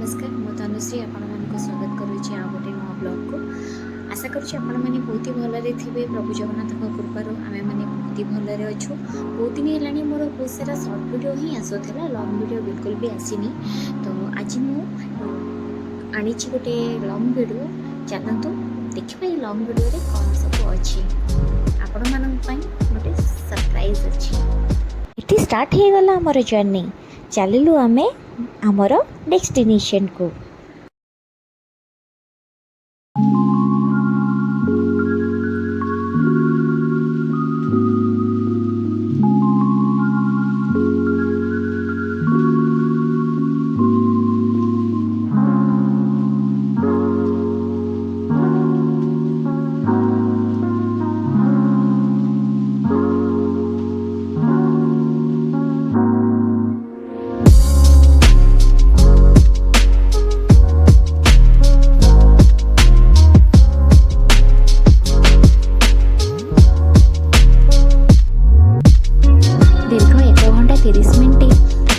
नमस्कार मु तनुश्री आपण मानक स्वागत करुच्ची आ गोटे नुआ ब्लॉग को आशा करुच्ची आपण मैंने बहुत ही भलरे थे प्रभु जगन्नाथ कृपार आम मैंने बहुत ही भलरे अच्छु बहुत दिन है मोर बहुत सारा सर्ट वीडियो ही आसूला लंग वीडियो बिल्कुल भी आसीनी तो आज मुझे गोटे लंग वीडियो चलतु देखिए ये लंग वीडियो रे कौन सब अच्छी आपण मानी गोटे सरप्राइज अच्छी ये स्टार्ट हो गला आमर जर्नी चलू आम आमर डेस्टिनेशन को।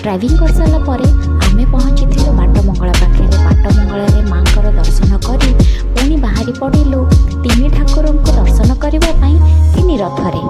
ड्राइविंग कर सारा पर आमे पहुँची बाट मंगला पाखे बाट मंगल माँ दर्शन कर पुणी बाहरी पड़ू तीन ठाकुर को दर्शन करने तीन रथरे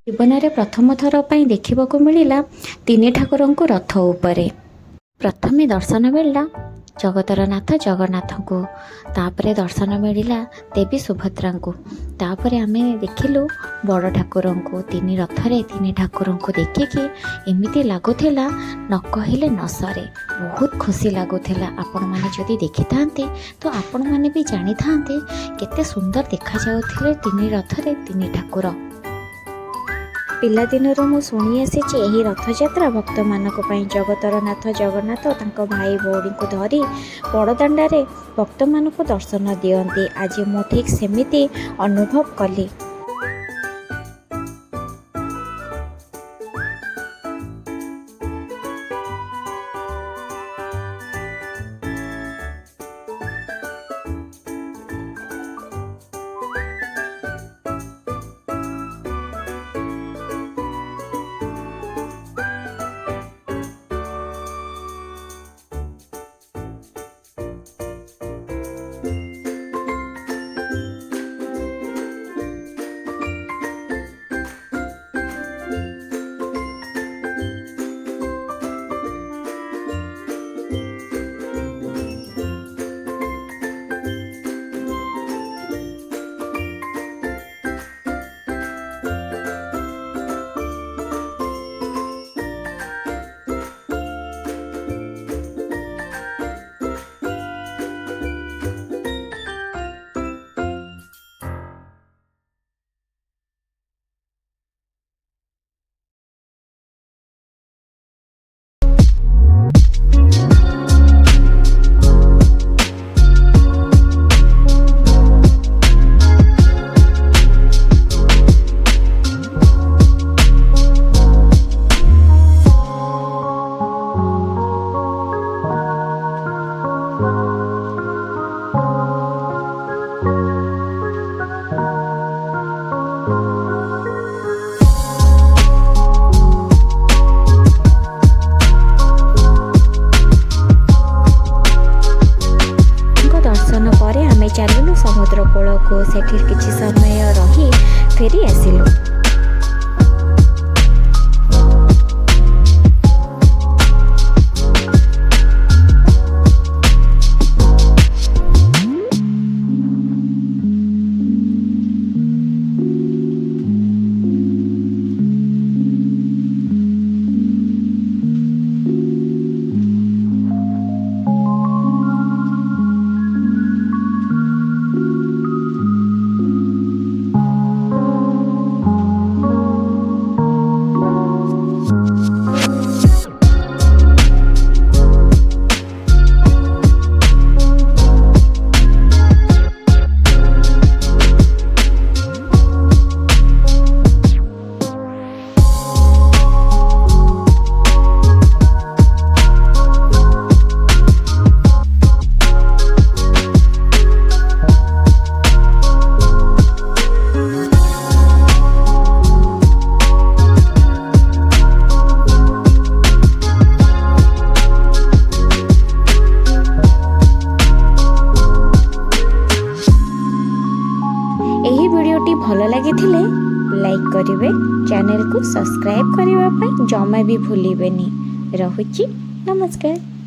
जीवन में प्रथम थर पर देखा मिलला तीन ठाकुर को रथ उपरे प्रथमे दर्शन मिलला जगतर नाथ जगन्नाथ को तापरे दर्शन मिलला देवी सुभद्रा को तापर आम देखिलु बड़ ठाकुर को तीन रथरे तीन ठाकुर को देखिकी एमती लगुला न कहले न सरे बहुत खुशी लगुला आपण मैंने जदि देखि था तो आपण मैंने भी जानी था केते सुंदर देखा जाउथिले तीन रथरे तीन ठाकुर पिलादिनरू मु शुणी आसी यही रथयात्रा भक्त मानक जगतर नाथ जगन्नाथ तांको भाई भौणी को धरी बड़दाण्डे भक्त मानक दर्शन दियंती आज मु ठीक सेमिति अनुभव कली। चलू समुद्र कूल को सेठी किछि समय रही फेरी आसिलु। चैनल को सब्सक्राइब करने जमा भी भूलिबेनी। रहुची, नमस्कार।